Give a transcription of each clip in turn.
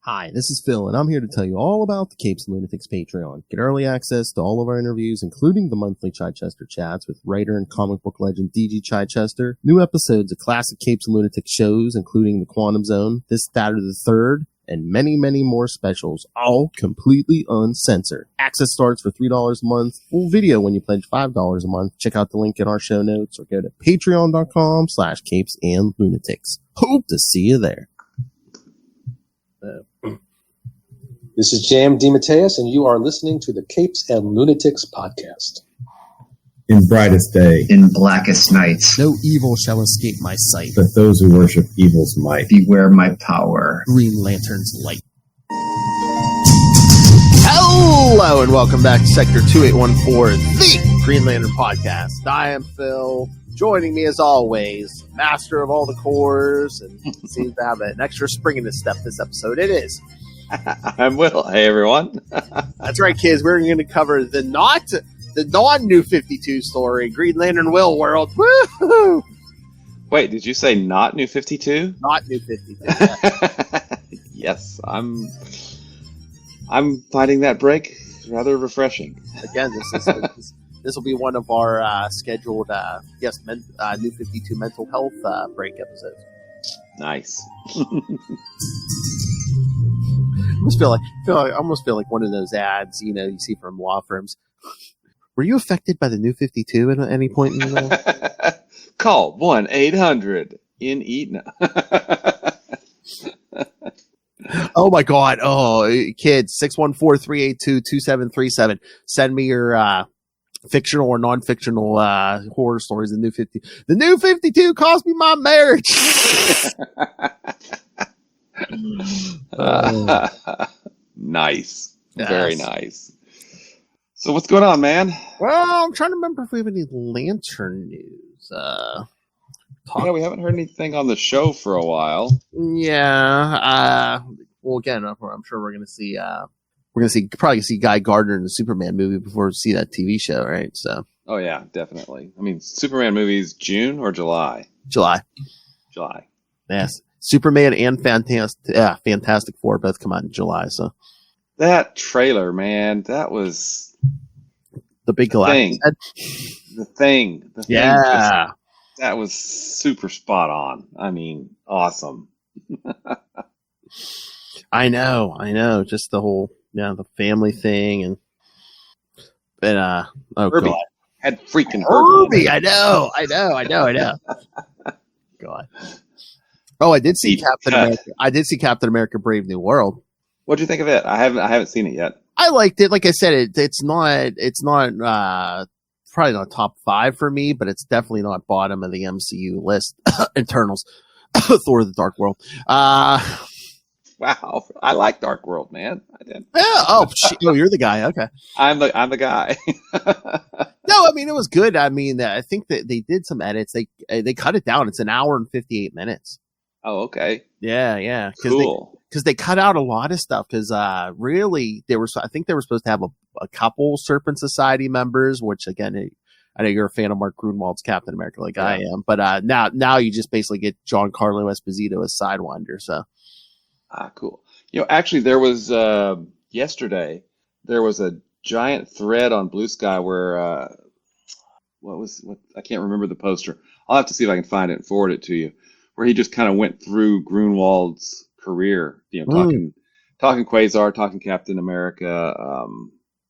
Hi, this is Phil, and I'm here to tell you all about the Capes and Lunatics Patreon. Get early access to all of our interviews, including the monthly Chichester chats with writer and comic book legend D.G. Chichester, new episodes of classic Capes and Lunatics shows, including The Quantum Zone, This, That, or the Third, and many, many more specials, all completely uncensored. Access starts for $3 a month, full video when you pledge $5 a month. Check out the link in our show notes or go to patreon.com/CapesandLunatics. Hope to see you there. This is Jam DeMatteis, and you are listening to the Capes and Lunatics podcast. In brightest day, in blackest nights, no evil shall escape my sight, but those who worship evil's might. Beware my power. Green Lantern's light. Hello, and welcome back to Sector 2814, the Green Lantern podcast. I am Phil. Joining me, as always, master of all the cores, and seems to have an extra spring in his step this episode. It is. I'm Will. Hey, everyone. That's right, kids. We're going to cover the non-New 52 story, Green Lantern Willworld. Woo-hoo! Wait, did you say not New 52? Not New 52. Yeah. Yes, I'm finding that break rather refreshing. Again, this will be one of our scheduled, New 52 mental health break episodes. Nice. I almost feel like one of those ads, you see from law firms. Were you affected by the New 52 at any point in your life? Call 1-800 in Eden. Oh my God! Oh, kids, 614-382-2737. Send me your fictional or non-fictional horror stories. The New 52 cost me my marriage. Nice. Yes. Very nice. So what's going on, man? Well, I'm trying to remember if we have any Lantern news. Yeah, we haven't heard anything on the show for a while. Yeah. Well, again, I'm sure we're going to see. Probably see Guy Gardner in the Superman movie before we see that TV show, right? So. Oh yeah, definitely. I mean, Superman movies June or July? July. Yes. Superman and Fantastic Four both come out in July. So that trailer, man, that was the big Galactic The thing. Yeah. That was super spot on. I mean, awesome. I know. Just the whole, the family thing and Herbie. God. Had freaking Herbie. I know. God. Oh, I did see Captain America. I did see Captain America: Brave New World. What'd you think of it? I haven't seen it yet. I liked it. Like I said, it's not probably not top 5 for me, but it's definitely not bottom of the MCU list. Eternals, Thor: The Dark World. Wow, I like Dark World, man. I did. Yeah. Oh, you're the guy. Okay. I'm the guy. No, I mean it was good. I mean, I think that they did some edits. They cut it down. It's an hour and 58 minutes. Oh, okay. Yeah. Cool. Because they cut out a lot of stuff. Because really, I think they were supposed to have a couple Serpent Society members. Which again, I know you're a fan of Mark Grunwald's Captain America, like I am. But now you just basically get Giancarlo Esposito as Sidewinder. So. Cool. Actually, there was yesterday. There was a giant thread on Blue Sky where what I can't remember the poster. I'll have to see if I can find it and forward it to you. Where he just kind of went through Grunwald's career, talking Quasar, talking Captain America,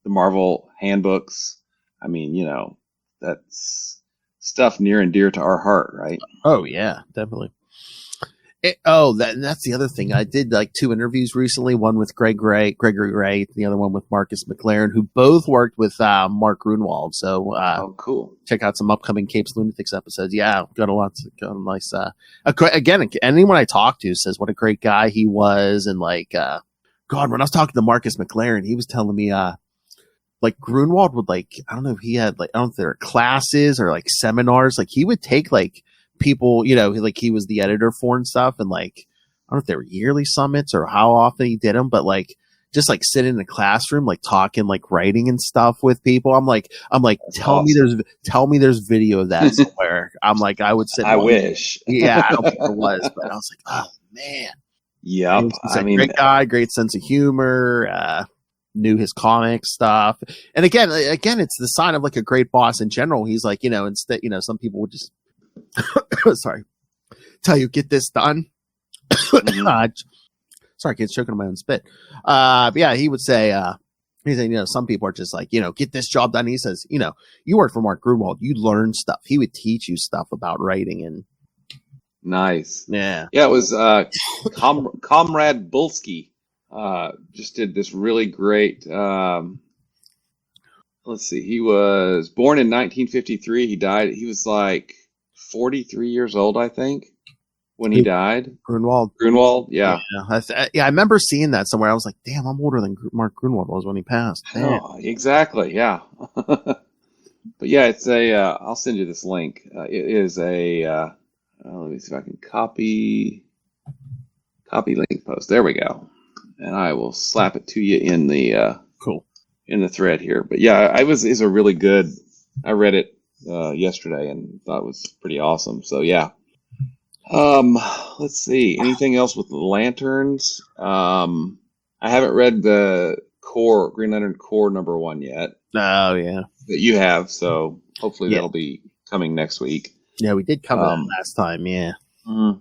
the Marvel handbooks. I mean, that's stuff near and dear to our heart, right? Oh yeah, definitely. That's the other thing. I did like 2 interviews recently, one with Gregory Ray, the other one with Marcus McLaren, who both worked with Mark Grunwald. So cool. Check out some upcoming Capes Lunatics episodes. Yeah, got a nice. Again, anyone I talk to says what a great guy he was, and when I was talking to Marcus McLaren, he was telling me like Grunwald would I don't know if he had I don't know if there were classes or seminars, he would take people, he was the editor for and stuff, and I don't know if they were yearly summits or how often he did them, but just sit in a classroom, talking, writing and stuff with people. I'm like, tell me there's video of that somewhere. I would sit. I wish. Yeah, I don't think there was, but I was like, oh man, Yep. He's a great guy, great sense of humor. Knew his comic stuff, and again, it's the sign of like a great boss in general. He's like, instead, some people would just, sorry, tell you get this done. Sorry, kids, choking on my own spit. But yeah, he would say, he said, some people are just like, get this job done. He says, you work for Mark Grunwald, you learn stuff. He would teach you stuff about writing and. Nice. Yeah. Yeah, it was Comrade Bulsky. Just did this really great. Let's see. He was born in 1953. He died. He was like 43 years old, I think, when he died. Grunwald. Yeah. I remember seeing that somewhere. I was like, damn, I'm older than Mark Grunwald was when he passed. Oh, exactly. Yeah. But yeah, it's I'll send you this link. It is let me see if I can copy link post. There we go. And I will slap it to you in the in the thread here. But yeah, it's a really good. I read it yesterday and thought it was pretty awesome. So yeah. Let's see. Anything else with the lanterns? I haven't read the Green Lantern Corps #1 yet. Oh yeah, that you have. So hopefully that'll be coming next week. Yeah, we did cover that last time. Yeah. Mm-hmm.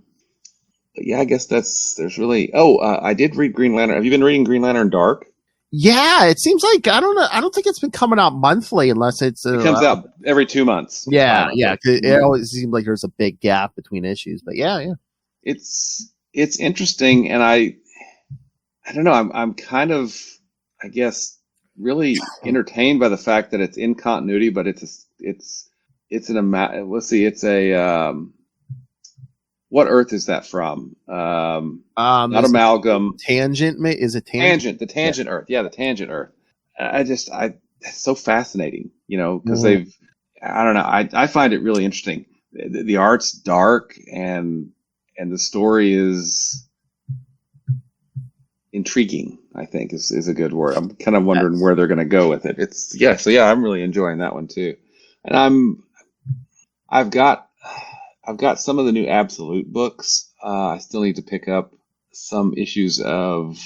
But yeah, I guess there's really. I did read Green Lantern. Have you been reading Green Lantern Dark? Yeah, it seems like I don't know. I don't think it's been coming out monthly unless it comes out every 2 months. Yeah, yeah. It always seemed like there's a big gap between issues, but yeah. It's interesting, and I don't know. I'm kind of, I guess, really entertained by the fact that it's in continuity, but it's what Earth is that from? Not Amalgam. Tangent, is it Tangent? The Tangent Earth. Yeah, the Tangent Earth. It's so fascinating, because I don't know. I find it really interesting. The art's dark and the story is intriguing, I think is a good word. I'm kind of wondering where they're going to go with it. I'm really enjoying that one too. And I've got some of the new Absolute books. I still need to pick up some issues of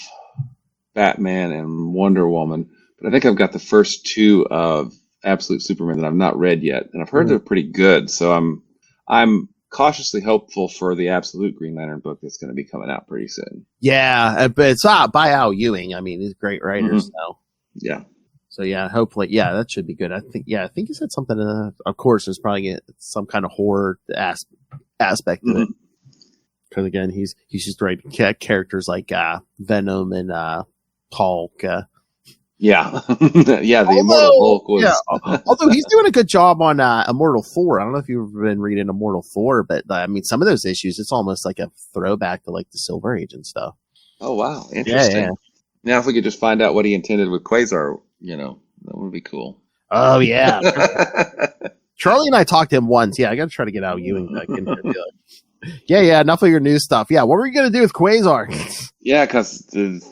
Batman and Wonder Woman, but I think I've got the first 2 of Absolute Superman that I've not read yet, and I've heard they're pretty good. So I'm cautiously hopeful for the Absolute Green Lantern book that's going to be coming out pretty soon. Yeah, but it's by Al Ewing. I mean, he's a great writer. So yeah. So yeah, hopefully, that should be good. I think he said something. Of course, there's probably some kind of horror aspect to it. Because again, he's just writing characters like Venom and Hulk. The Immortal Hulk was. Yeah, although he's doing a good job on Immortal Thor. I don't know if you've been reading Immortal Thor, but I mean, some of those issues, it's almost like a throwback to like the Silver Age and stuff. Oh wow, interesting. Yeah. Now, if we could just find out what he intended with Quasar, that would be cool. Oh yeah. Charlie and I talked to him once. Yeah, I got to try to get Al Ewing back in here. Yeah. Enough of your new stuff. Yeah, what were you going to do with Quasar? Yeah, because it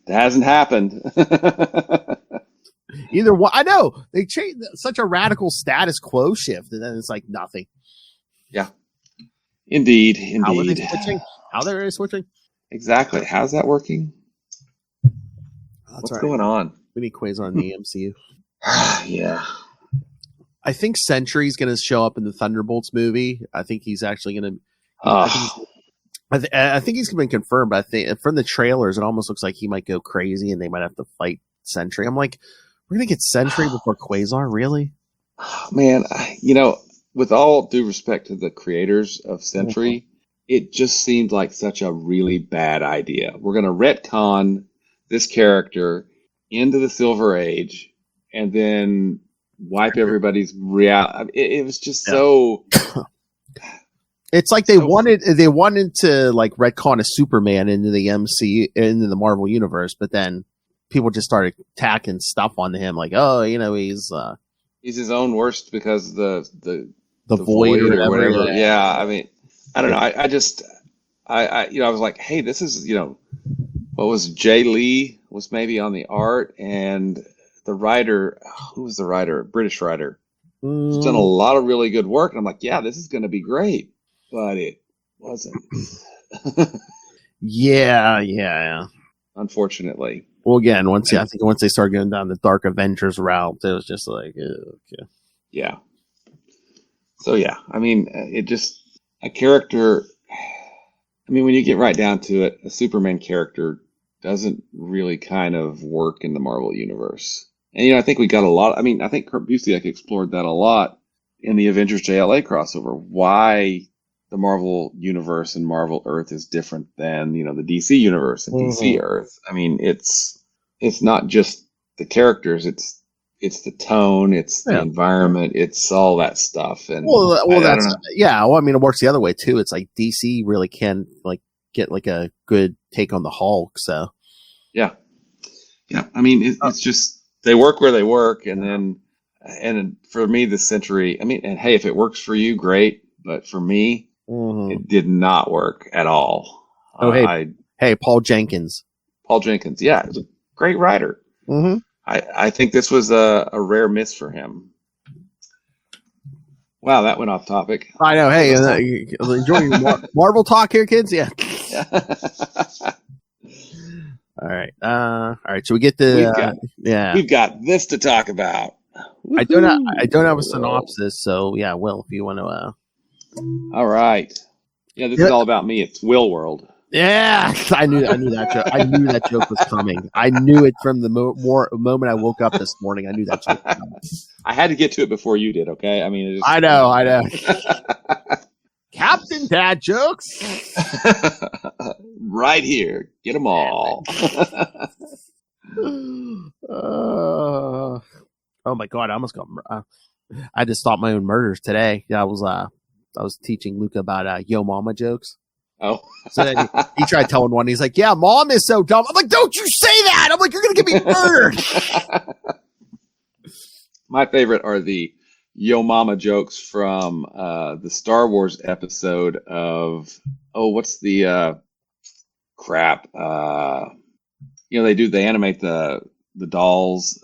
hasn't happened. Either one. I know they changed such a radical status quo shift, and then it's like nothing. Yeah, indeed. How are they switching? How they're switching? Exactly. How's that working? What's going on? We need Quasar in the MCU. Yeah. I think Sentry's going to show up in the Thunderbolts movie. I think he's actually going to. I think he's been confirmed. But I think from the trailers, it almost looks like he might go crazy, and they might have to fight Sentry. I'm like, we're going to get Sentry before Quasar, really? Man, with all due respect to the creators of Sentry, it just seemed like such a really bad idea. We're going to retcon this character into the Silver Age, and then wipe everybody's reality. It was just so. It's like they wanted to like retcon a Superman into the MCU, into the Marvel universe, but then people just started tacking stuff onto him, like, he's his own worst because the void or whatever. Yeah, I mean, I don't know. I was like, hey, this is what was Jay Lee was maybe on the art, and the writer, who was the writer? British writer. He's done a lot of really good work, and I'm like, yeah, this is going to be great, but it wasn't. Yeah. Unfortunately. Well, again, I think once they started going down the Dark Avengers route, it was just like, okay. Yeah. So yeah, I mean, it just a character. I mean, when you get right down to it, a Superman character doesn't really kind of work in the Marvel universe. And I think we got a lot. I mean, I think Kurt Busiek explored that a lot in the Avengers JLA crossover. Why the Marvel universe and Marvel Earth is different than the DC universe and DC Earth. I mean, it's not just the characters. It's the tone, it's the environment, it's all that stuff. And well, I that's don't know. yeah. Well, I mean, it works the other way too. It's like DC really can like get like a good take on the Hulk. So yeah. I mean, it's just they work where they work, and for me, this century. I mean, and hey, if it works for you, great. But for me, it did not work at all. Oh, hey, Paul Jenkins. Yeah, he's a great writer. Mm-hmm. I think this was a rare miss for him. Wow, that went off topic. I know. Hey, enjoying Marvel talk here, kids? Yeah. All right. So we get we've got this to talk about. I don't have a synopsis, so yeah, Will, if you want to. All right. Yeah, this is all about me. It's Willworld. Yeah, I knew that joke. I knew that joke was coming. I knew it from the moment I woke up this morning. I knew that joke was coming. I had to get to it before you did. Okay, I mean, I know. Captain Dad jokes, right here. Get them all. Oh my God! I almost got. I had to stop my own murders today. Yeah, I was teaching Luca about Yo Mama jokes. Oh. So then he tried telling one. He's like, yeah, Mom is so dumb. I'm like, don't you say that. I'm like, you're going to get me murdered. My favorite are the Yo Mama jokes from the Star Wars episode of, what's the crap? They animate the dolls.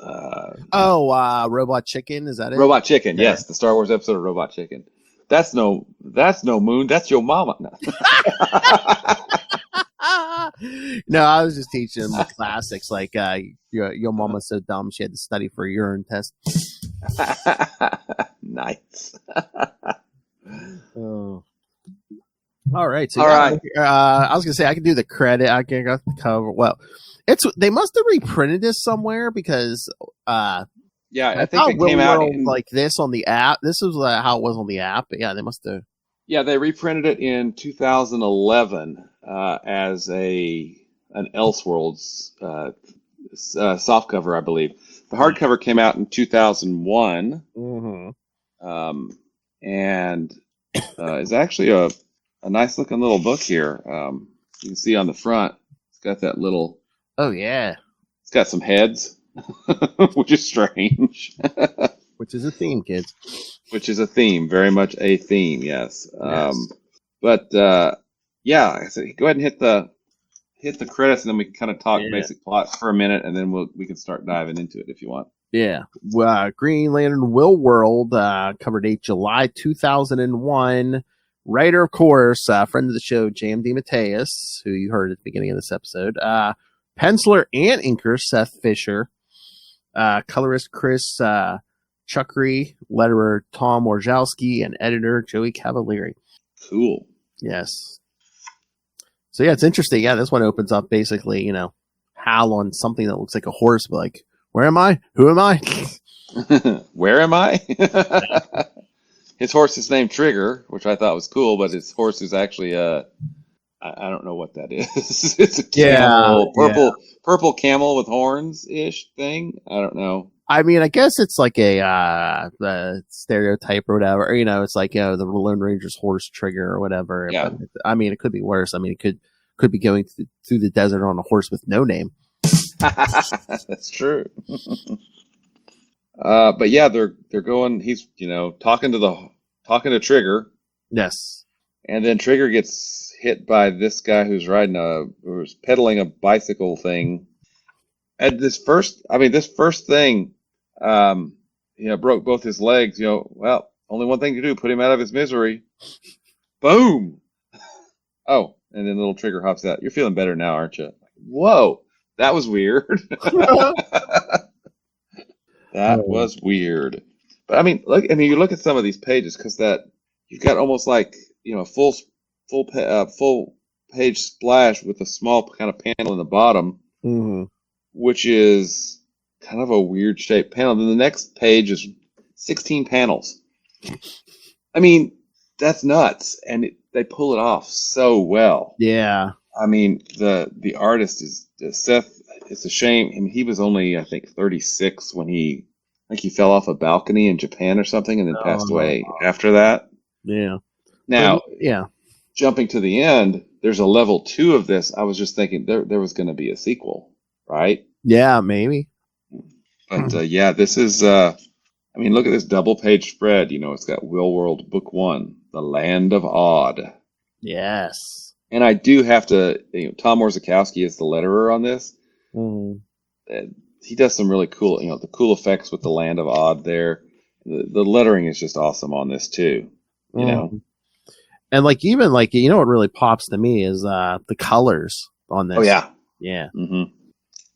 Robot Chicken. Is that it? Robot Chicken. Yes. The Star Wars episode of Robot Chicken. That's no moon. That's your mama. No. No, I was just teaching them the classics, like your mama's so dumb she had to study for a urine test. Nice. Oh. All right. So all right. I was gonna say I can do the credit. I got the cover. Well, they must have reprinted this somewhere because. Yeah, I think it came out like this on the app. This is how it was on the app. But yeah, they must have. Yeah, they reprinted it in 2011 as an Elseworlds softcover, I believe. The hardcover came out in 2001, and it's actually a nice looking little book here. You can see on the front, it's got that little. Oh yeah, it's got some heads. Which is strange. Which is a theme, kids. Which is a theme, very much a theme, yes. But yeah, so go ahead and hit the credits, and then we can kind of talk basic plots for a minute, and then we can start diving into it if you want. Yeah. Green Lantern Willworld, cover date July 2001. Writer, of course, friend of the show, J.M. DeMatteis, who you heard at the beginning of this episode. Penciler and inker, Seth Fisher. Colorist, Chris Chukri. Letterer, Tom Orzowski. And editor, Joey Cavalieri. Cool. Yes. So, yeah, it's interesting. Yeah, this one opens up basically, Hal on something that looks like a horse, but like, where am I? Who am I? Where am I? His horse is named Trigger, which I thought was cool, but his horse is actually I don't know what that is. It's a camel, purple camel with horns-ish thing. I don't know. I mean, I guess it's like the stereotype or whatever. It's like the Lone Ranger's horse Trigger or whatever. Yeah. But, I mean, it could be worse. I mean, it could be going through the desert on a horse with no name. That's true. But yeah, they're going. He's talking to Trigger. Yes. And then Trigger gets hit by this guy who's pedaling a bicycle thing. And this first thing, broke both his legs. Well, only one thing to do: put him out of his misery. Boom. Oh, and then the little trigger hops out. You're feeling better now, aren't you? Whoa, that was weird. That was weird. But I mean, you look at some of these pages because that you've got almost like full page splash with a small kind of panel in the bottom, which is kind of a weird shaped panel. Then the next page is 16 panels. I mean, that's nuts, and they pull it off so well. Yeah. I mean, the artist is Seth. It's a shame. I mean, he was only, I think, 36 when he fell off a balcony in Japan or something, and then passed away after that. Yeah. Now, yeah. Jumping to the end, there's a level 2 of this. I was just thinking there was going to be a sequel, right? Yeah, maybe. But this is. I mean, look at this double page spread. It's got Willworld Book 1, The Land of Odd. Yes. And I do have to. Tom Orzechowski is the letterer on this. He does some really cool, the cool effects with the Land of Odd there. The lettering is just awesome on this too. And even what really pops to me is the colors on this. Oh yeah, yeah. Mm-hmm.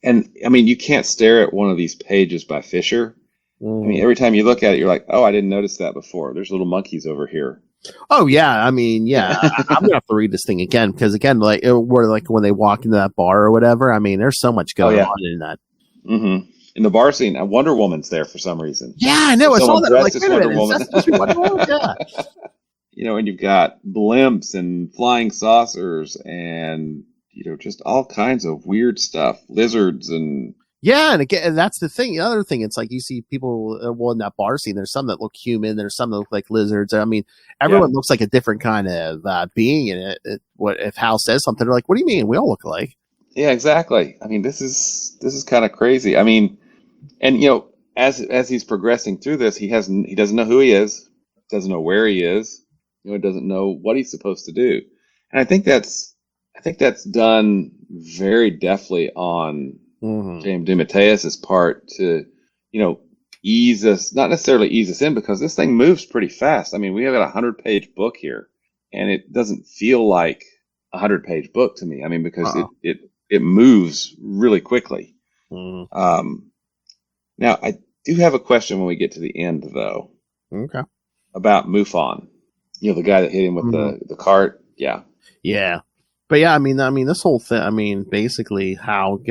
And I mean, you can't stare at one of these pages by Fisher. I mean, every time you look at it, you're like, oh, I didn't notice that before. There's little monkeys over here. Oh yeah, I mean, yeah, I'm gonna have to read this thing again because when they walk into that bar or whatever. I mean, there's so much going on in that. Mm-hmm. In the bar scene, a Wonder Woman's there for some reason. Yeah, I know. I saw that. Like, wait a minute, Woman. that's supposed to be Wonder Woman. Yeah. And you've got blimps and flying saucers and just all kinds of weird stuff, lizards and. Yeah, and again, that's the thing. The other thing, it's like you see people, in that bar scene, there's some that look human, there's some that look like lizards. I mean, everyone looks like a different kind of being in it. What if Hal says something? They're like, "What do you mean? We all look alike." Yeah, exactly. I mean, this is kind of crazy. I mean, and as he's progressing through this, he doesn't know who he is, doesn't know where he is, doesn't know what he's supposed to do, and I think that's done very deftly on. James DeMatteis's part to, ease us, not necessarily ease us in, because this thing moves pretty fast. I mean, we have got a 100-page book here, and it doesn't feel like a 100-page book to me. I mean, because it moves really quickly. Now, I do have a question when we get to the end, though. Okay. About Mufon. The guy that hit him with the cart. Yeah. Yeah. But yeah, I mean, this whole thing. I mean, basically, Hal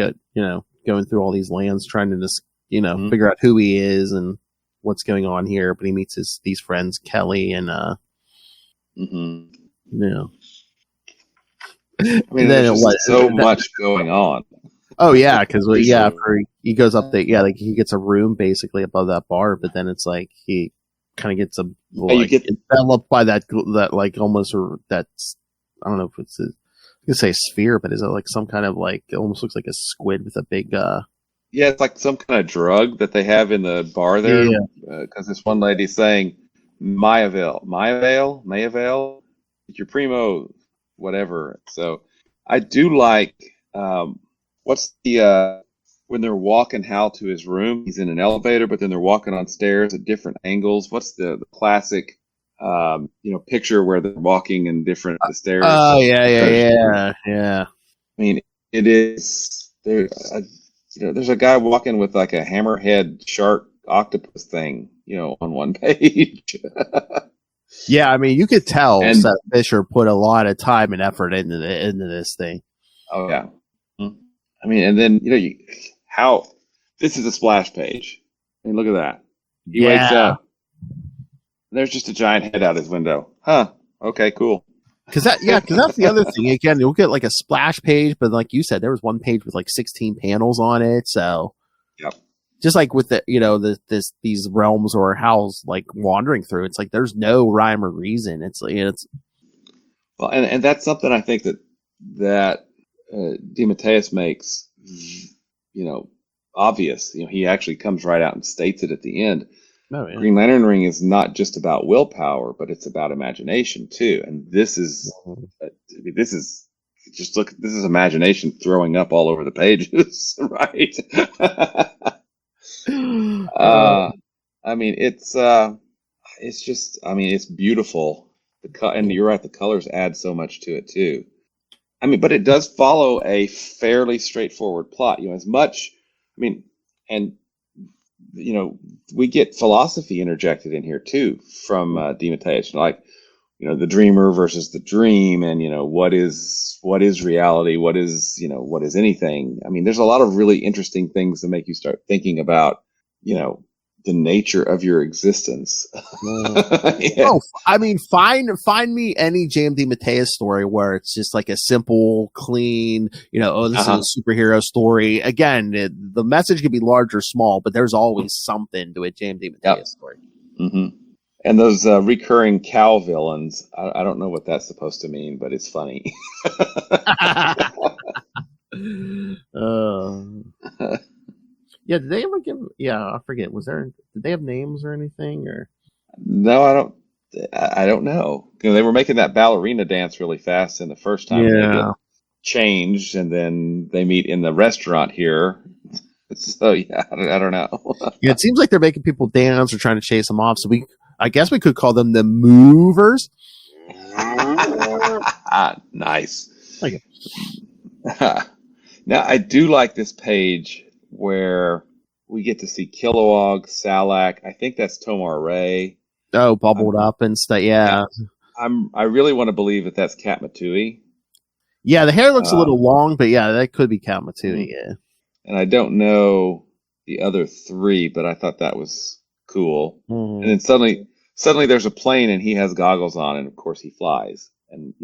going through all these lands, trying to just, figure out who he is and what's going on here. But he meets these friends, Kelly and I mean, there's so much going on. Oh yeah, because he goes up there, like he gets a room basically above that bar, but then it's like he kind of gets enveloped by that like almost that's I don't know if it's I say sphere, but is it like some kind of like it almost looks like a squid with a big yeah, it's like some kind of drug that they have in the bar there. Because this one lady's saying Mayavale, your primo, whatever. So I do like what's the when they're walking Hal to his room, he's in an elevator, but then they're walking on stairs at different angles. What's the classic picture where they're walking in different stairs? Oh yeah. I mean, it is there's a guy walking with like a hammerhead shark octopus thing, on one page. Yeah, I mean, you could tell Seth Fisher put a lot of time and effort into this thing. Oh yeah. I mean, and then how this is a splash page. I mean, look at that. He wakes up. There's just a giant head out his window. Huh. Okay, cool. Because that's the other thing. Again, you'll get like a splash page, but like you said, there was one page with like 16 panels on it. So, just like with the these realms or Hal's like wandering through, it's like there's no rhyme or reason. It's well, and that's something I think that DeMatteis makes obvious. He actually comes right out and states it at the end. Oh, yeah. Green Lantern Ring is not just about willpower, but it's about imagination too. And this is imagination throwing up all over the pages, right? I mean, it's just, I mean, it's beautiful. And you're right, the colors add so much to it too. I mean, but it does follow a fairly straightforward plot. As much. I mean, and we get philosophy interjected in here too from DeMatteis, like the dreamer versus the dream, and what is reality, what is anything. I mean, there's a lot of really interesting things that make you start thinking about the nature of your existence. Yeah. Oh, I mean, find me any J.M. DeMatteis story where it's just like a simple, clean, this is a superhero story. Again, the message could be large or small, but there's always something to a J.M. DeMatteis story. Mm-hmm. And those recurring cow villains, I don't know what that's supposed to mean, but it's funny. Yeah, did they ever give? Yeah, I forget. Did they have names or anything? Or no, I don't know. They were making that ballerina dance really fast in the first time. Yeah. They get changed, and then they meet in the restaurant here. So yeah, I don't know. Yeah, it seems like they're making people dance or trying to chase them off. So I guess we could call them the movers. Nice. Okay. Now I do like this page where we get to see Kilowog, Salak. I think that's Tomar Ray. Oh, bubbled up and stuff. Yeah. I really want to believe that that's Kat Matui. Yeah, the hair looks a little long, but yeah, that could be Kat Matui. Yeah. And I don't know the other three, but I thought that was cool. And then suddenly there's a plane and he has goggles on, and of course he flies. And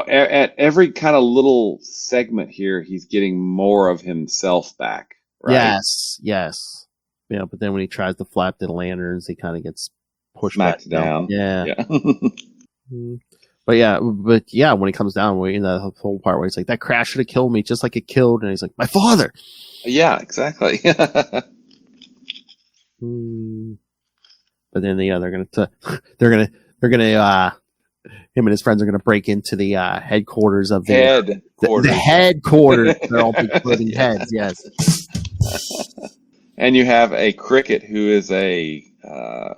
at every kind of little segment here, he's getting more of himself back. Right? Yes. Yeah, but then when he tries to flap the lanterns, he kind of gets pushed smacked back down. Yeah. But yeah, when he comes down, the whole part where he's like, that crash should have killed me just like it killed, and he's like, my father. Yeah, exactly. But then they're gonna him and his friends are gonna break into the headquarters of the headquarters. They're all big floating heads. Yes. And you have a cricket who is a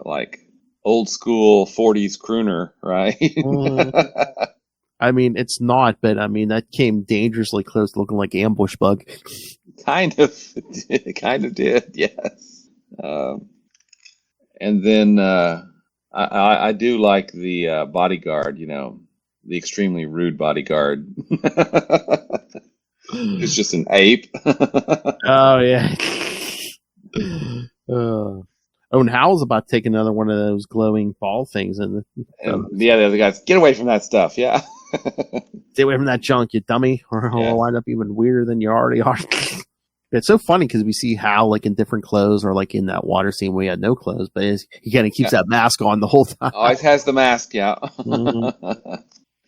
like old school 40s crooner, right? I mean, it's not, but I mean, that came dangerously close to looking like Ambush Bug. Kind of did, yes. And then I do like the bodyguard, the extremely rude bodyguard. Who's just an ape. Oh, yeah. And Hal's about to take another one of those glowing ball things. And the other guys, get away from that stuff, yeah. Stay away from that junk, you dummy, or I'll wind up even weirder than you already are. It's so funny because we see Hal like in different clothes, or like in that water scene where he had no clothes, but he kind of keeps that mask on the whole time. Always has the mask, yeah.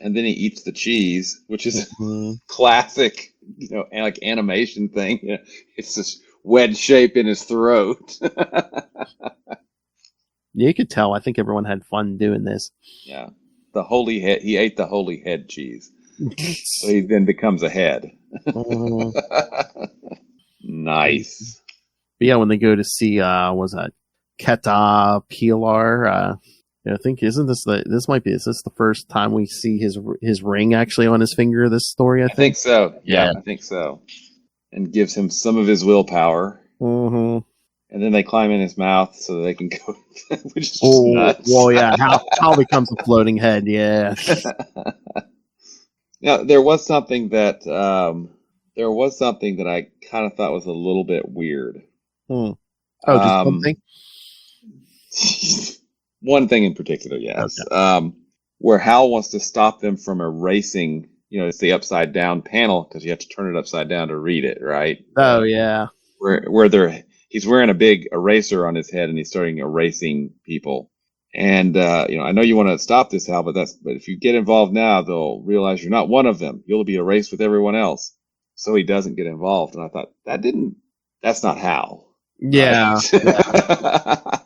And then he eats the cheese, which is a classic, like animation thing. It's this wedge shape in his throat. You could tell. I think everyone had fun doing this. Yeah. The holy head. He ate the holy head cheese. So he then becomes a head. Nice. But yeah, when they go to see, was that Keta Pilar? I think is this the first time we see his ring actually on his finger? This story, I think so. Yeah, I think so. And gives him some of his willpower. Mm-hmm. And then they climb in his mouth so they can go, which is just nuts. Well, yeah, Hal becomes a floating head. Yeah. Now there was something that I kind of thought was a little bit weird. Oh, just one thing. One thing in particular, yes. Okay. Where Hal wants to stop them from erasing, it's the upside down panel because you have to turn it upside down to read it, right? Oh yeah. Where he's wearing a big eraser on his head and he's starting erasing people. And I know you want to stop this, Hal, but if you get involved now, they'll realize you're not one of them. You'll be erased with everyone else. So he doesn't get involved. And I thought that's not Hal. Yeah. Right?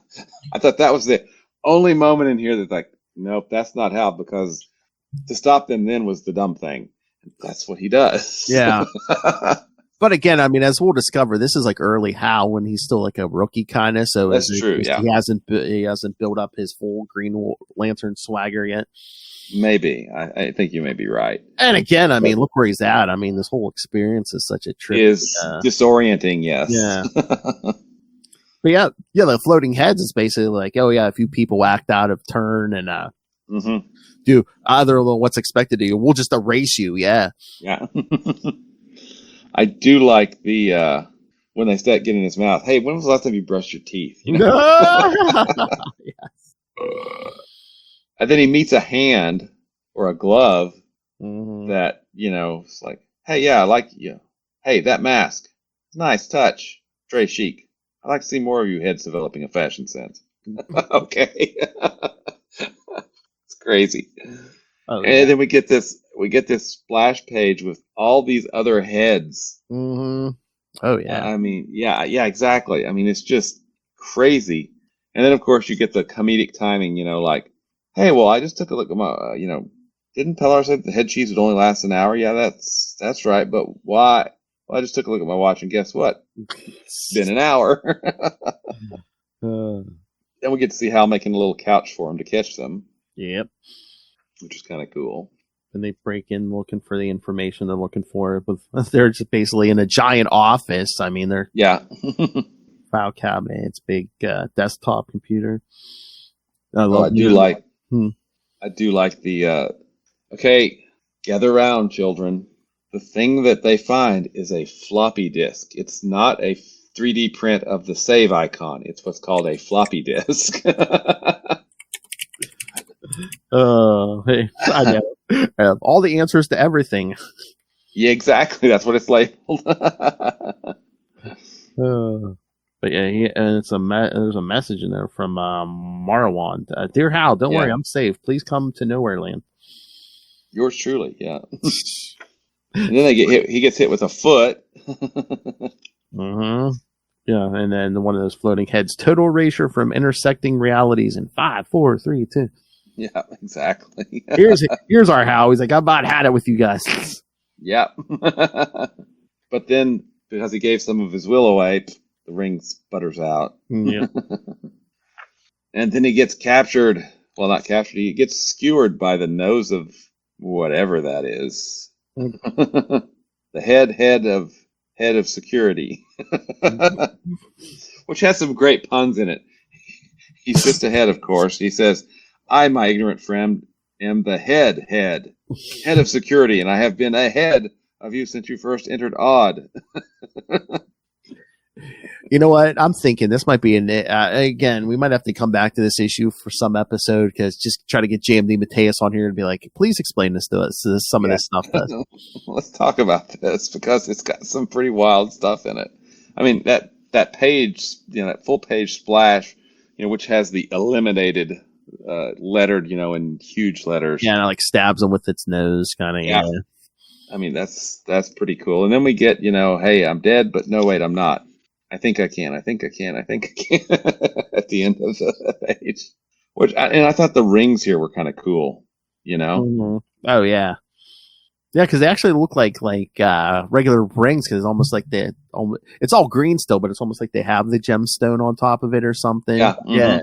I thought that was the only moment in here that's like, nope, that's not Hal, because to stop them then was the dumb thing. That's what he does. Yeah. But again, I mean, as we'll discover, this is like early Hal when he's still like a rookie kind of. So That's true. Yeah, he hasn't built up his full Green Lantern swagger yet. maybe. I think you may be right. And again, I mean, look where he's at. I mean, this whole experience is such a trip. Is disorienting, yes. Yeah. But yeah, the floating heads is basically like, oh yeah, if you people act out of turn and do either of what's expected of you, we'll just erase you. Yeah. Yeah. I do like the when they start getting in his mouth. Hey, when was the last time you brushed your teeth? You know? Yes. And then he meets a hand or a glove that, you know, it's like, hey, yeah, I like you. Hey, that mask. Nice touch. Très chic. I'd like to see more of you heads developing a fashion sense. Okay. It's crazy. Oh, and then we get this splash page with all these other heads. Mm-hmm. Oh yeah. I mean, yeah, exactly. I mean, it's just crazy. And then of course you get the comedic timing, you know, like, hey, well, I just took a look at my, you know, didn't Pellar say the head cheese would only last an hour? Yeah, that's right. But why? Well, I just took a look at my watch, and guess what? It's been an hour. Then we get to see Hal making a little couch for him to catch them. Yep. Which is kind of cool. And they break in looking for the information they're looking for. They're just basically in a giant office. I mean, they're file cabinets, big desktop computer. I do like the okay, gather round, children. The thing that they find is a floppy disk. It's not a 3D print of the save icon. It's what's called a floppy disk. Hey, I know. All the answers to everything. Yeah, exactly. That's what it's labeled. But yeah, and there's a message in there from Marwan. Dear Hal, don't worry, I'm safe. Please come to Nowhere Land. Yours truly, yeah. And then he gets hit with a foot. Yeah, and then one of those floating heads. Total erasure from intersecting realities in 5, 4, 3, 2. Yeah, exactly. here's our Hal. He's like, I about had it with you guys. Yep. But then, because he gave some of his will away, the ring sputters out. Yeah. And then he gets captured. Well, not captured. He gets skewered by the nose of whatever that is. The head of security. Which has some great puns in it. He's just a head, of course. He says, I, my ignorant friend, am the head of security, and I have been ahead of you since you first entered Odd. You know what? I'm thinking this might be again, we might have to come back to this issue for some episode, because just try to get JMD Mateus on here and be like, please explain this to us. Some of this stuff. Let's talk about this, because it's got some pretty wild stuff in it. I mean, that page, you know, that full page splash, you know, which has the eliminated lettered, you know, in huge letters. Yeah, and it like stabs him with its nose, kind of. Yeah. I mean, that's pretty cool. And then we get, you know, hey, I'm dead, but no, wait, I'm not. I think I can at the end of the page. And I thought the rings here were kind of cool, you know? Mm-hmm. Oh, yeah. Yeah, because they actually look like regular rings, because it's almost like it's all green still, but it's almost like they have the gemstone on top of it or something. Yeah. Mm-hmm. Yeah.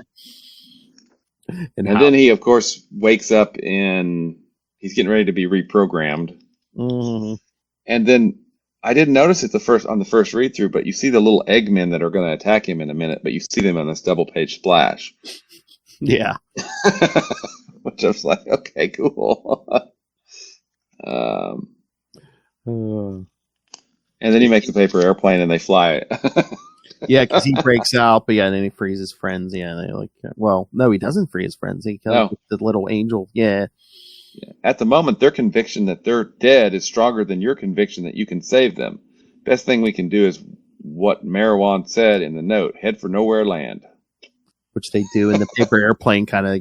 And then he, of course, wakes up and he's getting ready to be reprogrammed. Mm-hmm. And then I didn't notice it on the first read through, but you see the little Eggmen that are going to attack him in a minute, but you see them on this double page splash. Yeah. Which I was like, okay, cool. And then he makes a paper airplane and they fly it. Yeah, because he breaks out, but yeah, and then he frees his friends. Yeah, and they no, he doesn't free his friends. He comes with the little angel. Yeah. At the moment, their conviction that they're dead is stronger than your conviction that you can save them. Best thing we can do is what Marwan said in the note: head for Nowhere Land. Which they do, and the paper airplane kind of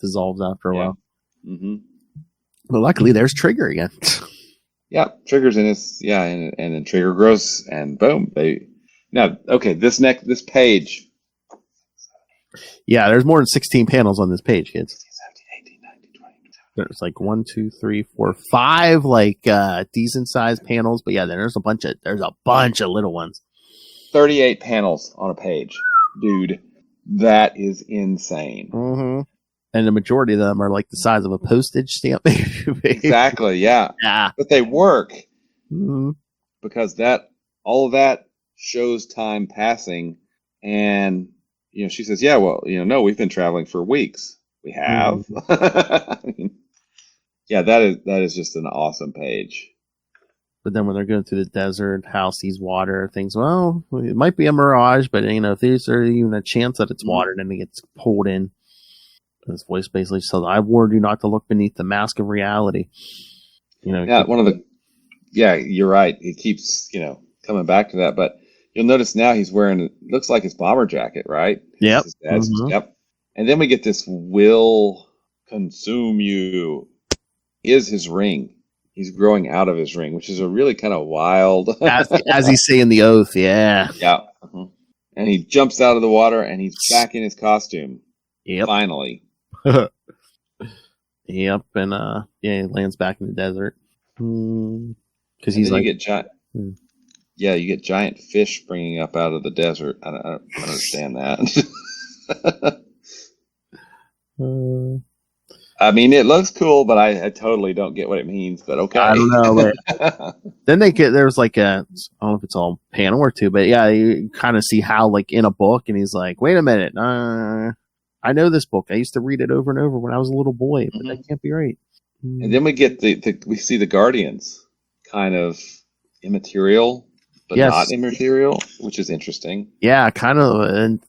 dissolves after a while. Mm-hmm. Well, luckily, there's Trigger again. Yeah, Trigger's in his. Yeah, and then Trigger grows, and boom, this page. Yeah, there's more than 16 panels on this page, kids. there's like 1, 2, 3, 4, 5 like decent sized panels, but yeah, then there's a bunch of little ones. 38 panels on a page, dude. That is insane. Mm-hmm. And the majority of them are like the size of a postage stamp. Exactly. Yeah. Yeah. But they work Mm-hmm. because all of that shows time passing. And, she says, yeah, well, no, we've been traveling for weeks. We have. I mean, yeah, that is just an awesome page. But then when they're going through the desert, Hal sees water, thinks, well, it might be a mirage, but if there's even a chance that it's water, then he gets pulled in. And his voice basically says, I warned you not to look beneath the mask of reality. Yeah, you're right. He keeps, coming back to that, but you'll notice now he's wearing, looks like his bomber jacket, right? Yep. Yep. And then we get this will consume you is his ring. He's growing out of his ring, which is a really kind of wild. as he's saying the oath, yeah. Yeah. Uh-huh. And he jumps out of the water and he's back in his costume. Yep. Finally. Yep. And he lands back in the desert. Because he's like, you get giant fish springing up out of the desert. I don't understand that. I mean, it looks cool, but I totally don't get what it means. But okay, I don't know. But then there's like I don't know if it's all panel or two, but yeah, you kind of see Hal like in a book, and he's like, "Wait a minute, I know this book. I used to read it over and over when I was a little boy, but that can't be right." And then we get we see the Guardians, kind of immaterial, but not immaterial, which is interesting. Yeah, kind of. And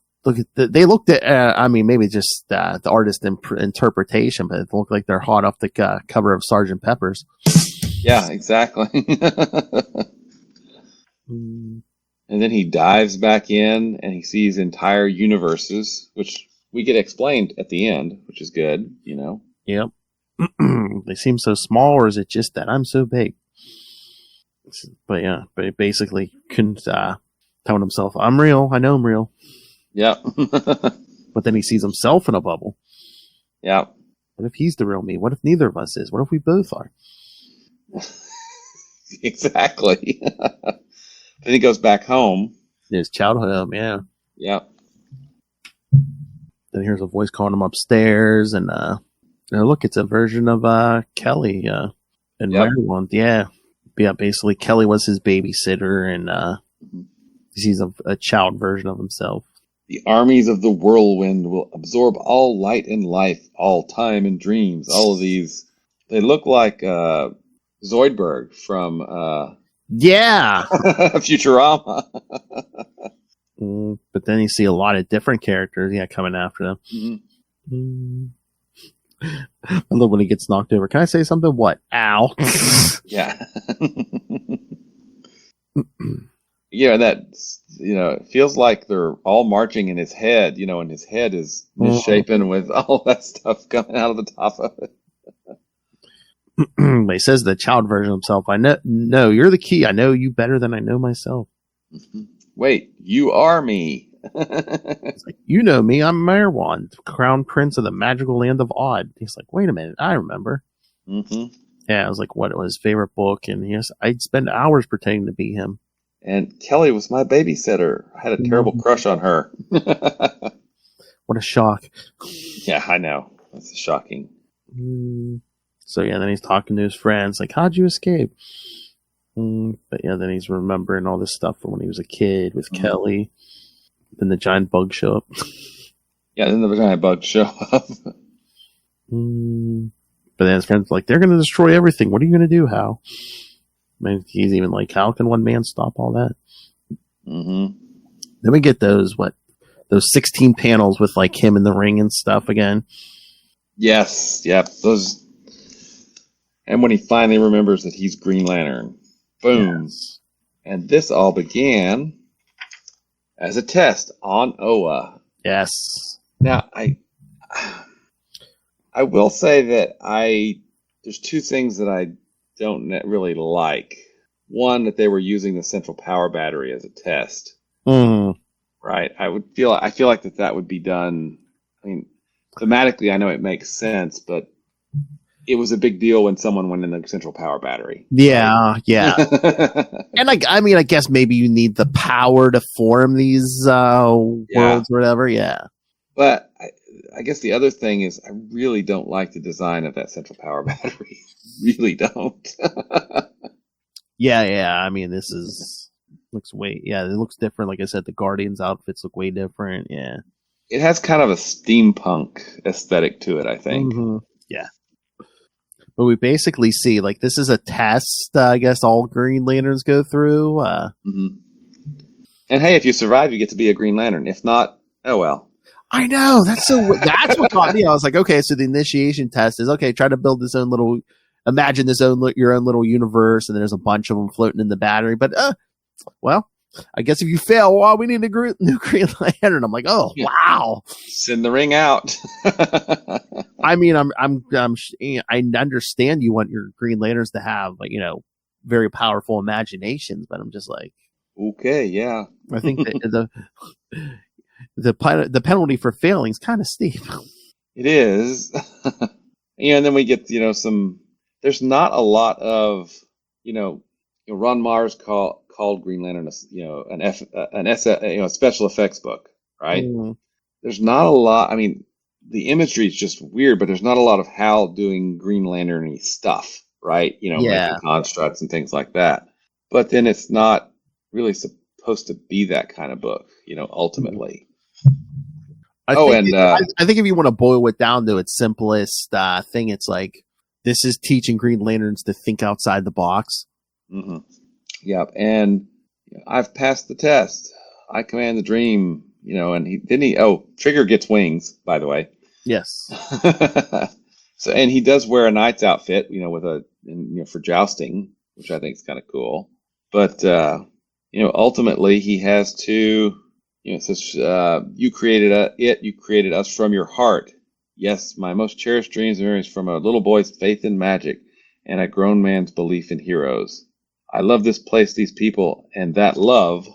they looked at, maybe just the artist interpretation, but it looked like they're hot off the cover of Sgt. Pepper's. Yeah, exactly. And then he dives back in and he sees entire universes, which we get explained at the end, which is good, Yep. They seem so small, or is it just that I'm so big? But yeah, but it basically couldn't tell himself, I'm real, I know I'm real. Yeah. But then he sees himself in a bubble. Yeah. What if he's the real me? What if neither of us is? What if we both are? Exactly. Then he goes back home. His childhood home, yeah. Yeah. Then he hears a voice calling him upstairs, and look, it's a version of Kelly in Willworld. Yeah. Yeah, basically Kelly was his babysitter, and he sees a child version of himself. The armies of the whirlwind will absorb all light and life, all time and dreams. All of these, they look like Zoidberg from Futurama. But then you see a lot of different characters, coming after them. Mm-hmm. I love when he gets knocked over. Can I say something? What? Ow. Yeah. Yeah, and that, it feels like they're all marching in his head, and his head is misshapen with all that stuff coming out of the top of it. He says the child version of himself, I know, no, you're the key. I know you better than I know myself. Wait, you are me. It's like, you know me, I'm Merwan, crown prince of the magical land of Odd. He's like, wait a minute, I remember. Mm-hmm. Yeah, I was like, what was his favorite book? And I'd spend hours pretending to be him. And Kelly was my babysitter. I had a terrible crush on her. What a shock. Yeah, I know. That's shocking. So yeah, then he's talking to his friends, like, how'd you escape? But yeah, then he's remembering all this stuff from when he was a kid with Kelly. Then the giant bugs show up. Yeah, then the giant bugs show up. But then his friends are like, they're going to destroy everything. What are you going to do, Hal? And he's even like, how can one man stop all that? Mm-hmm. Then we get those 16 panels with like him in the ring and stuff again. Yes, yep. Those. And when he finally remembers that he's Green Lantern. Boom. Yes. And this all began as a test on Oa. Yes. Now, I will say that there's two things that I don't really like. One, that they were using the central power battery as a test. Right. I feel like that would be done. I mean, thematically, I know it makes sense, but it was a big deal when someone went in the central power battery. Yeah, yeah. And I mean, I guess maybe you need the power to form these worlds or whatever. Yeah. But I guess the other thing is I really don't like the design of that central power battery. Really don't. Yeah. I mean, it looks different. Like I said, the Guardians outfits look way different. Yeah. It has kind of a steampunk aesthetic to it, I think. Mm-hmm. Yeah. But we basically see, like, this is a test, I guess, all Green Lanterns go through. Mm-hmm. And hey, if you survive, you get to be a Green Lantern. If not, oh well. I know. That's what got me. I was like, okay, so the initiation test is, okay, try to build imagine your own little universe, and there's a bunch of them floating in the battery. But, well, I guess if you fail, we need a new Green Lantern. I'm like, oh, wow. Send the ring out. I mean, I understand you want your Green Lanterns to have, like, very powerful imaginations, but I'm just like, okay, yeah. I think that the penalty for failing is kind of steep. It is. And then we get, there's not a lot of, Ron Mars called Green Lantern, a special effects book, right? Mm. There's not a lot. I mean, the imagery is just weird, but there's not a lot of Hal doing Green Lantern-y stuff, right? Making constructs and things like that. But then it's not really supposed to be that kind of book, ultimately. I think if you want to boil it down to its simplest thing, it's like, this is teaching Green Lanterns to think outside the box. Mm-hmm. Yep, and I've passed the test. I command the dream, and Trigger gets wings, by the way. Yes. So, and he does wear a knight's outfit, for jousting, which I think is kind of cool. But, ultimately he has to, it says, you created us from your heart. Yes, my most cherished dreams and memories from a little boy's faith in magic and a grown man's belief in heroes. I love this place, these people, and that love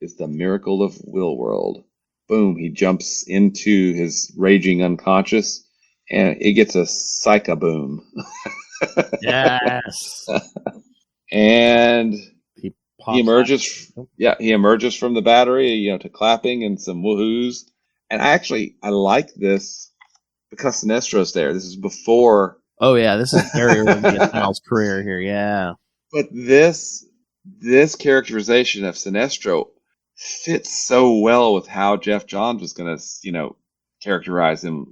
is the miracle of Willworld. Boom, he jumps into his raging unconscious, and it gets a psycha boom. Yes. And he emerges. He emerges from the battery, to clapping and some woohoos. And I like this because Sinestro's there. This is before. Oh yeah, this is very early in Hal's career here. Yeah. But this characterization of Sinestro fits so well with how Jeff Johns was going to, characterize him,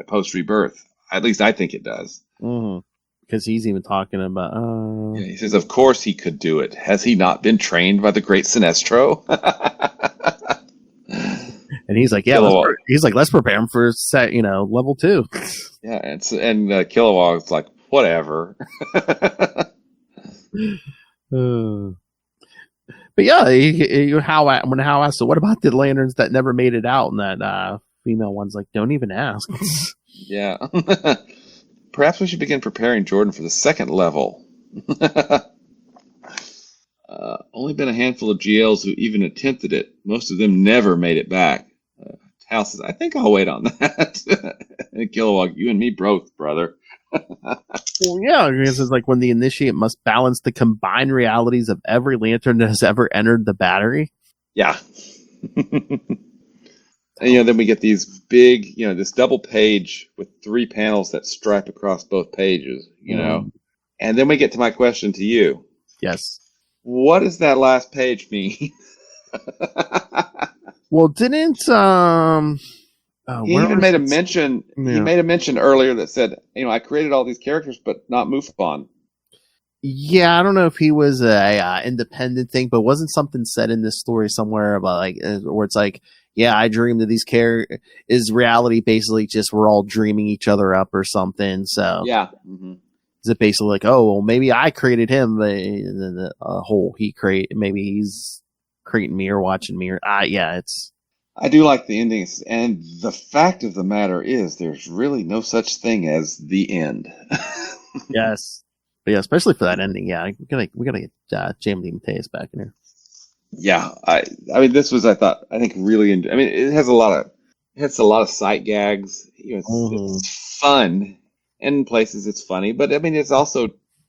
post Rebirth. At least I think it does. Mm-hmm. Because he's even talking about. He says, "Of course he could do it. Has he not been trained by the great Sinestro?" And he's like, "Yeah." Let's prepare him for level 2. Yeah, and Kilowog's like, "Whatever." But yeah, when Hal asked, so what about the Lanterns that never made it out? And that female one's like, don't even ask. Yeah. Perhaps we should begin preparing Jordan for the second level. Only been a handful of GLs who even attempted it. Most of them never made it back. Hal says, I think I'll wait on that. And Kilowog, you and me both, brother. Well, yeah, because it's like when the initiate must balance the combined realities of every lantern that has ever entered the battery. Yeah. And then we get these big, this double page with 3 panels that stripe across both pages, And then we get to my question to you. Yes. What does that last page mean? Well, didn't he even made a mention. Yeah. He made a mention earlier that said, I created all these characters, but not Mufon. Yeah, I don't know if he was a independent thing, but wasn't something said in this story somewhere about where it's like, yeah, I dreamed of these characters. Is reality basically just we're all dreaming each other up or something? So yeah, mm-hmm. Is it basically like, oh, well, maybe I created him, but maybe he's creating me or watching me, or yeah, it's. I do like the endings, and the fact of the matter is, there's really no such thing as the end. Yes, but yeah, especially for that ending. Yeah, we gotta get Jamie Mateus back in here. Yeah, I mean, this was I think really. I mean, it has a lot of sight gags. It's fun. and in places it's funny, but I mean, it's also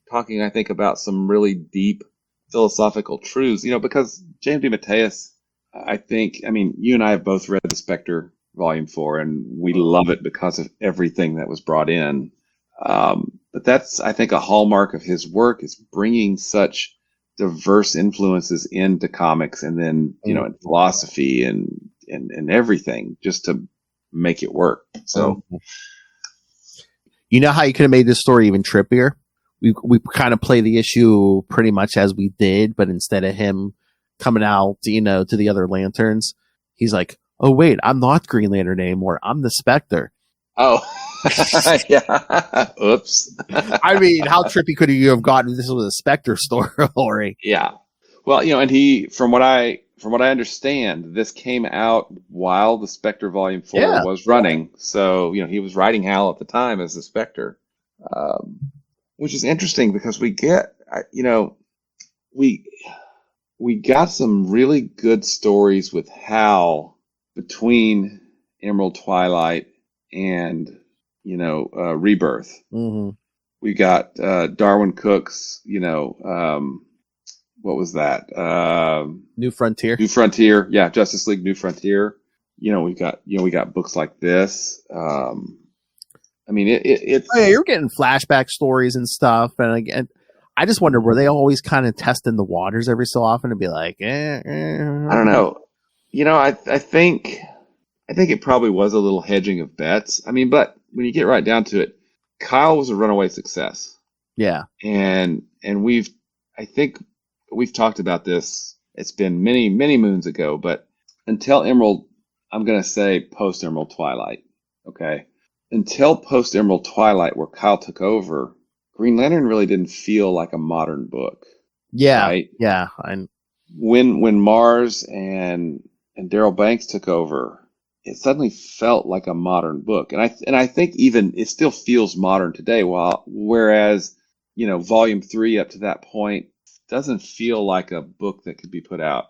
talking, I think, about some really deep philosophical truths, because James DeMatteis, I think, I mean, you and I have both read the Spectre Volume 4, and we love it because of everything that was brought in. But that's, I think, a hallmark of his work is bringing such diverse influences into comics, and then, in philosophy and everything, just to make it work. So, you know how you could have made this story even trippier? We kind of play the issue pretty much as we did, but instead of him coming out, to the other Lanterns, he's like, "Oh wait, I'm not Green Lantern anymore. I'm the Spectre." Oh, yeah. Oops. I mean, how trippy could you have gotten if this was a Spectre story? Yeah. Well, and he, from what I understand, this came out while the Spectre Volume 4 was running. So, he was writing Hal at the time as the Spectre, which is interesting because we got some really good stories with Hal between Emerald Twilight and, Rebirth. Mm-hmm. We got Darwin Cook's, what was that? New Frontier. New Frontier, yeah, Justice League New Frontier. We got books like this. I mean, it's. Oh, yeah, you're getting flashback stories and stuff, and again, I just wonder, were they always kind of testing the waters every so often to be like, I don't know. I think it probably was a little hedging of bets. I mean, but when you get right down to it, Kyle was a runaway success. Yeah, and I think we've talked about this. It's been many, many moons ago, but until Emerald, I'm going to say post Emerald Twilight. Okay. Until post Emerald Twilight, where Kyle took over, Green Lantern really didn't feel like a modern book. Yeah. Right? Yeah. When Mars and Daryl Banks took over, it suddenly felt like a modern book. And I think even it still feels modern today, whereas, Volume 3 up to that point doesn't feel like a book that could be put out,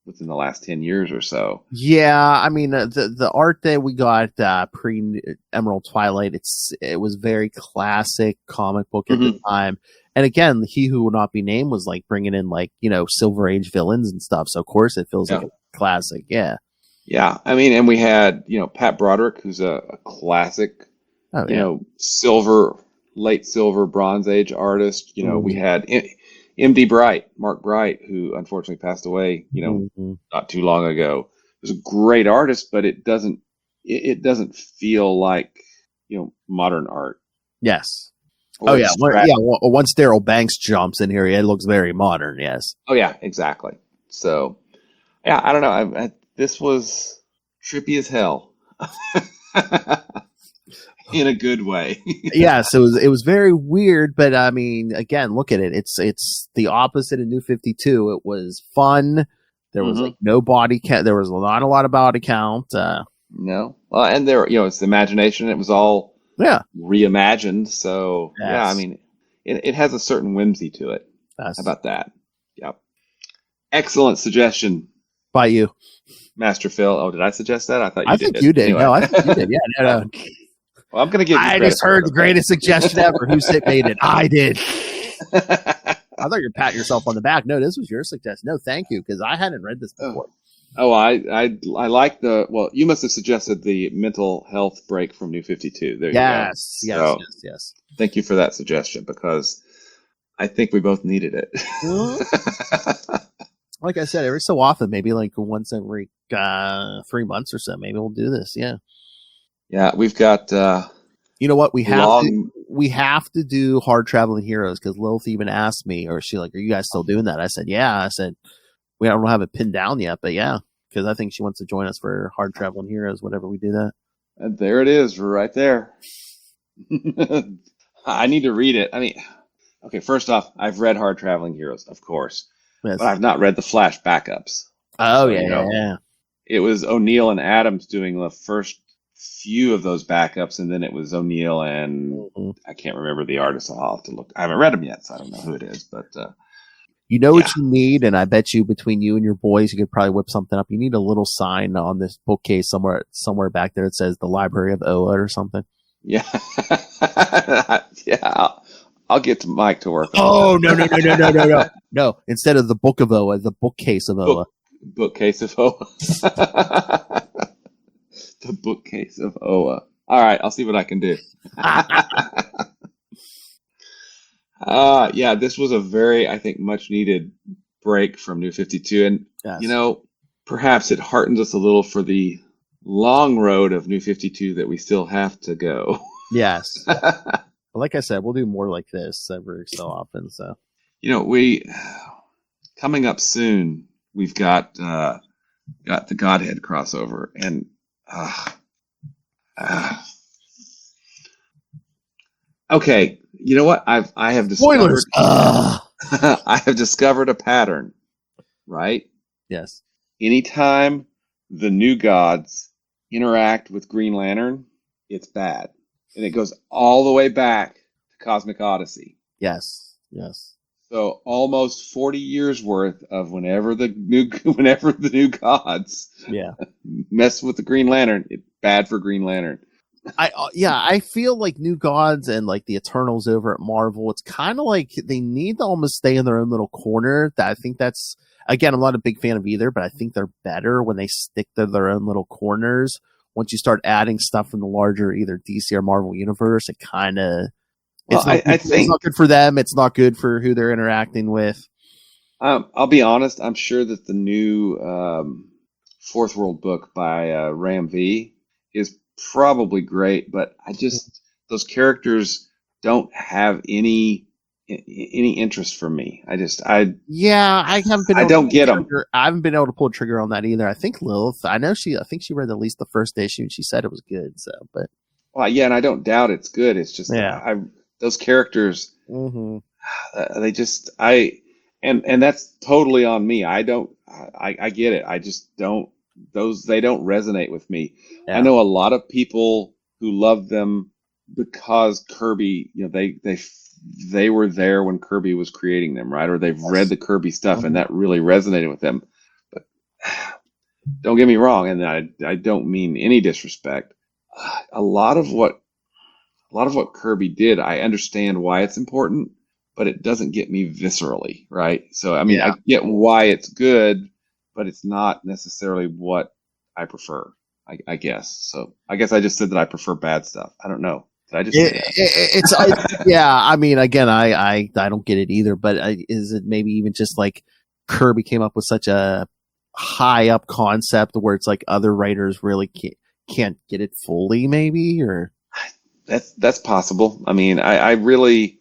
within the last 10 years or so. Yeah, I mean, the art that we got pre Emerald Twilight, it was very classic comic book at the time. And again, He Who Will Not Be Named was like bringing in like, Silver Age villains and stuff. So of course it feels like a classic. Yeah. Yeah. I mean, and we had, Pat Broderick, who's a classic, late silver, Bronze Age artist. We had M.D. Bright, Mark Bright, who unfortunately passed away, not too long ago. He was a great artist, but it doesn't feel like, modern art. Yes. Oh yeah. Once Daryl Banks jumps in here, it looks very modern. Yes. Oh yeah, exactly. So, yeah, I don't know. This was trippy as hell. In a good way. Yes, it was very weird, but I mean, again, look at it. It's the opposite of New 52. It was fun. There was like no body count. There was not a lot of body count. No. Well, and there, it's the imagination. It was all reimagined. So yeah, I mean, it has a certain whimsy to it. How about that? Yep. Excellent suggestion by you, Master Phil. Oh, did I suggest that? I thought you did. I think you did. Anyway. No, I think you did. Yeah. No. Well, I'm going to give you I just heard the greatest suggestion ever. Who made it? I did. I thought you were patting yourself on the back. No, this was your suggestion. No, thank you, because I hadn't read this before. Oh, I like you must have suggested the mental health break from New 52. There you go. Yes. Thank you for that suggestion, because I think we both needed it. Like I said, every so often, maybe like once every 3 months or so, maybe we'll do this. Yeah. Yeah, we've got. You know what? We have to do Hard Traveling Heroes, because Lilith even asked me, or she like, "Are you guys still doing that?" I said, "Yeah." I said, "We don't have it pinned down yet, but yeah," because I think she wants to join us for Hard Traveling Heroes whenever we do that. And there it is, right there. I need to read it. I mean, okay. First off, I've read Hard Traveling Heroes, of course, but I've not read the Flash backups. Oh yeah. It was O'Neill and Adams doing the first few of those backups, and then it was O'Neill and I can't remember the artist. I'll have to look. I haven't read them yet, so I don't know who it is. But what you need, and I bet you between you and your boys, you could probably whip something up. You need a little sign on this bookcase somewhere back there that says the Library of Oa or something. Yeah. Yeah. I'll get to Mike to work on Oh, no. No, instead of the Book of Oa, the bookcase of Oa. Bookcase of Oa. The bookcase of Oa. All right, I'll see what I can do. Yeah, this was a very, I think, much needed break from New 52. And, Yes. Perhaps it heartens us a little for the long road of New 52 that we still have to go. Yes. Like I said, we'll do more like this every so often. So, we coming up soon, we've got the Godhead crossover. And okay, you know what? I have discovered spoilers. I have discovered a pattern, right? Yes. Anytime the new gods interact with Green Lantern, it's bad. And it goes all the way back to Cosmic Odyssey. Yes. Yes. So almost 40 years worth of whenever the new gods mess with the Green Lantern, it's bad for Green Lantern. I feel like New Gods and like the Eternals over at Marvel, it's kind of like they need to almost stay in their own little corner. I think that's, again, I'm not a big fan of either, but I think they're better when they stick to their own little corners. Once you start adding stuff from the larger either DC or Marvel universe, it kind of, it's not good for them. It's not good for who they're interacting with. I'll be honest. I'm sure that the new Fourth World book by Ram V is probably great, but those characters don't have any interest for me. I haven't been. I don't get them. I haven't been able to pull a trigger on that either. I think Lilith. I think she read at least the first issue and she said it was good. So, but yeah, and I don't doubt it's good. It's just those characters. Mm-hmm. And that's totally on me. I get it. I just don't. They don't resonate with me. Yeah. I know a lot of people who love them because Kirby, they were there when Kirby was creating them, right? Or they've read the Kirby stuff and that really resonated with them. But don't get me wrong, and I don't mean any disrespect. A lot of what Kirby did, I understand why it's important, but it doesn't get me viscerally, right? So I mean, I get why it's good, but it's not necessarily what I prefer, I guess. So I guess I just said that I prefer bad stuff. I don't know. Did I just say that? Yeah, I mean, again, I don't get it either, but is it maybe even just like Kirby came up with such a high up concept where it's like other writers really can't get it fully, maybe? Or that's possible. I mean, I really...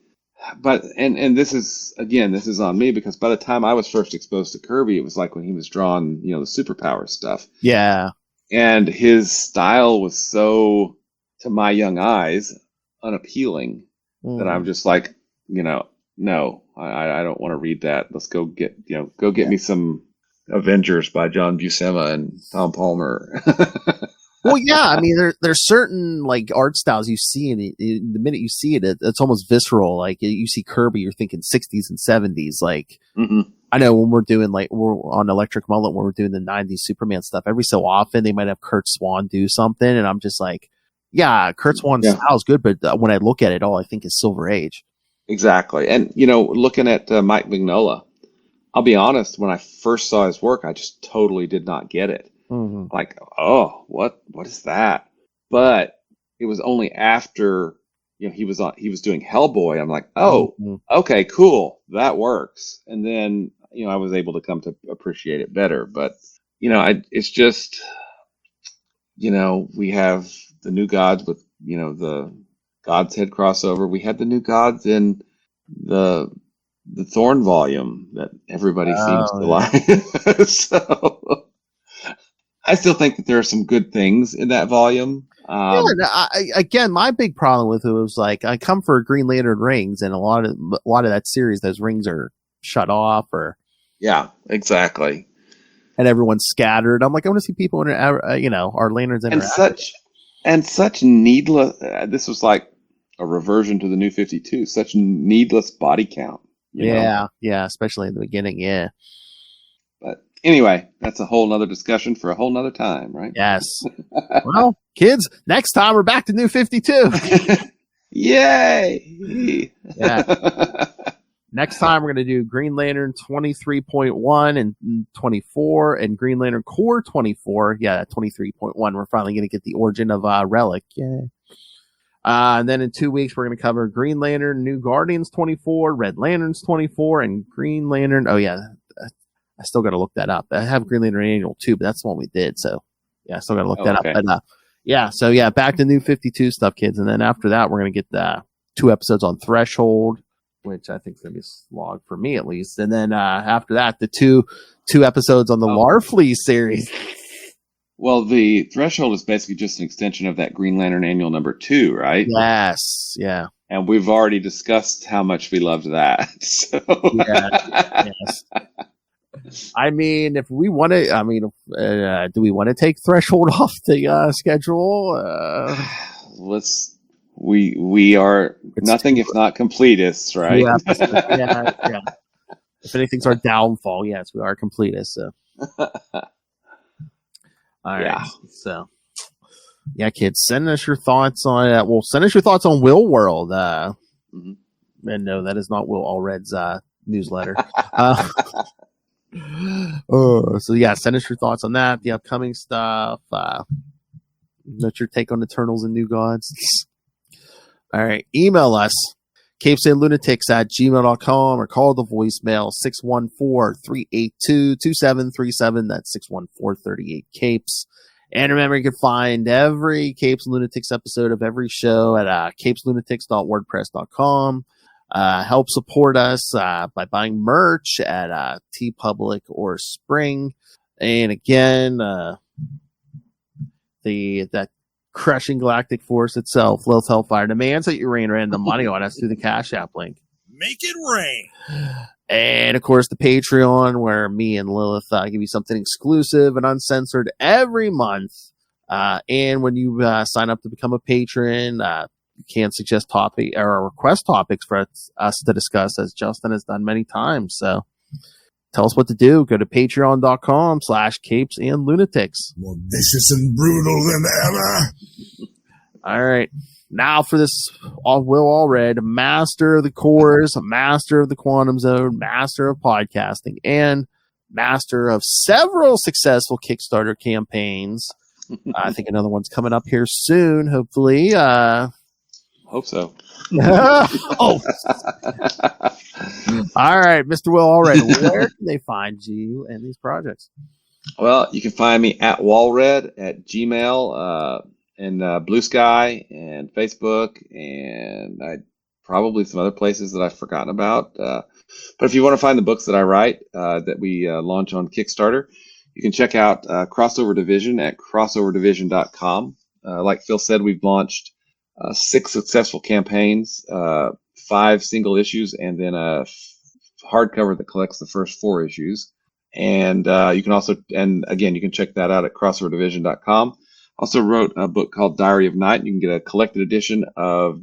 But and this is on me because by the time I was first exposed to Kirby, it was like when he was drawing, the superpower stuff. Yeah. And his style was so, to my young eyes, unappealing that I'm just like, no, I don't want to read that. Let's go get me some Avengers by John Buscema and Tom Palmer. Well, yeah, I mean, there's certain like art styles you see, and the minute you see it, it's almost visceral. Like you see Kirby, you're thinking 60s and 70s. Like I know when we're on Electric Mullet, when we're doing the 90s Superman stuff, every so often they might have Kurt Swan do something, and I'm just like, yeah, Kurt Swan's style is good, but when I look at it, all I think is Silver Age. Exactly, and looking at Mike Mignola, I'll be honest, when I first saw his work, I just totally did not get it. Mm-hmm. Like, oh, what is that? But it was only after he was doing Hellboy. I'm like, oh, okay, cool, that works. And then I was able to come to appreciate it better. But it's just we have the New Gods with the God's Head crossover. We had the New Gods in the Thorn volume that everybody seems to like. So. I still think that there are some good things in that volume. Again, my big problem with it was like I come for Green Lantern rings, and a lot of that series, those rings are shut off, or exactly, and everyone's scattered. I'm like, I want to see people, our lanterns interact. And such needless. This was like a reversion to the New 52. Such needless body count. Yeah, especially in the beginning. Yeah. But anyway, that's a whole nother discussion for a whole nother time, right? Yes. Well, Kids, next time we're back to New 52. Yay! Yeah. Next time we're going to do Green Lantern 23.1 and 24 and Green Lantern Core 24. Yeah, 23.1. We're finally going to get the origin of Relic. Yay. And then in 2 weeks, we're going to cover Green Lantern New Guardians 24, Red Lanterns 24, and Green Lantern. Oh, yeah. I still got to look that up. I have Green Lantern Annual too, but that's the one we did. So, yeah, I still got to look that up. But, yeah, back to New 52 stuff, kids. And then after that, we're going to get 2 episodes on Threshold, which I think is going to be a slog for me at least. And then after that, the two episodes on the Larfleeze series. Well, the Threshold is basically just an extension of that Green Lantern Annual number 2, right? Yes, yeah. And we've already discussed how much we loved that. So. Yeah, yes. I mean, if we want to, do we want to take Threshold off the schedule? We are nothing if not completists, right? Yeah. If anything's our downfall, yes, we are completists. So, all right. Yeah. So, yeah, kids, send us your thoughts on that. Well, send us your thoughts on Willworld. And no, that is not Will Allred's newsletter. So yeah, send us your thoughts on that, the upcoming stuff. What's your take on Eternals and New Gods? All right, email us, CapesandLunatics@gmail.com, or call the voicemail 614-382-2737. That's 614-38-CAPES. And remember, you can find every Capes and Lunatics episode of every show at CapesLunatics.wordpress.com. Help support us by buying merch at TeePublic or Spring. And again, that crushing galactic force itself, Lilith Hellfire, demands that you rain random money on us through the Cash App link. Make it rain. And of course, the Patreon, where me and Lilith give you something exclusive and uncensored every month. And when you sign up to become a patron, you can suggest topic or request topics for us to discuss, as Justin has done many times. So tell us what to do. Go to patreon.com/CapesandLunatics. More vicious and brutal than ever. All right. Now for this Will Allred, master of the cores, master of the quantum zone, master of podcasting, and master of several successful Kickstarter campaigns. I think another one's coming up here soon, hopefully. Hope so. Oh. All right, Mr. Will Allred, where can they find you and these projects? Well, you can find me at Walred at Gmail, and Blue Sky and Facebook, and probably some other places that I've forgotten about. But if you want to find the books that I write that we launch on Kickstarter, you can check out Crossover Division at crossoverdivision.com. Like Phil said, we've launched 6 successful campaigns, 5 single issues, and then a hardcover that collects the first 4 issues. And you can also, and again, you can check that out at crossoverdivision.com. Also wrote a book called Diary of Night. You can get a collected edition of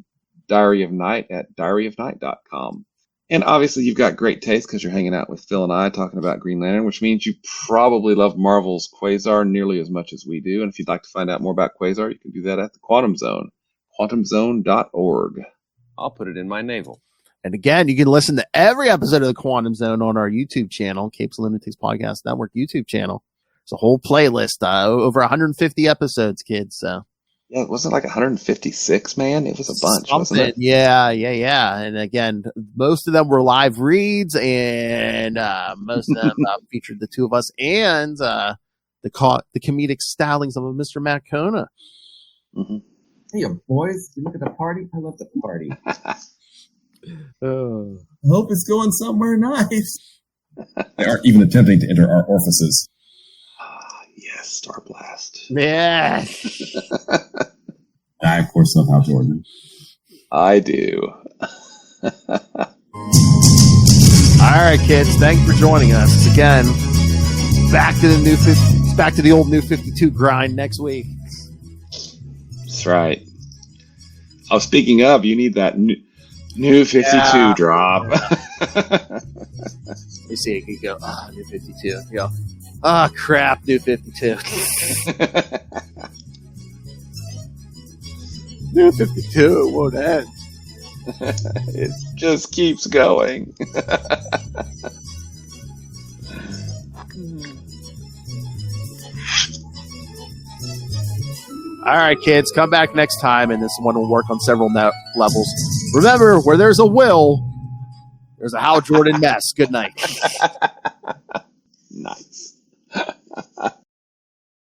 Diary of Night at diaryofnight.com. And obviously you've got great taste because you're hanging out with Phil and I talking about Green Lantern, which means you probably love Marvel's Quasar nearly as much as we do. And if you'd like to find out more about Quasar, you can do that at the Quantum Zone, quantumzone.org. I'll put it in my navel. And again, you can listen to every episode of the Quantum Zone on our YouTube channel, Capes and Lunatics Podcast Network YouTube channel. It's a whole playlist, over 150 episodes, kids. So yeah, it wasn't like 156, man. It was a bunch, wasn't it? Yeah. And again, most of them were live reads, and most of them featured the two of us and the comedic stylings of Mr. Matt Kona. Mm-hmm. Hey, boys, you look at the party. I love the party. I Oh. hope it's going somewhere nice. They are even attempting to enter our orifices. Yes, Star Blast. Yeah. I, of course, love Hal Jordan. I do. All right, kids. Thanks for joining us again. Back to the old New 52 grind next week. That's right. Oh, speaking of, you need that new 52 drop. You see, it could go, New 52. You go, crap, New 52. New 52, it won't end. It just keeps going. All right, kids, come back next time, and this one will work on several levels. Remember, where there's a will, there's a Hal Jordan mess. Good night. Nice.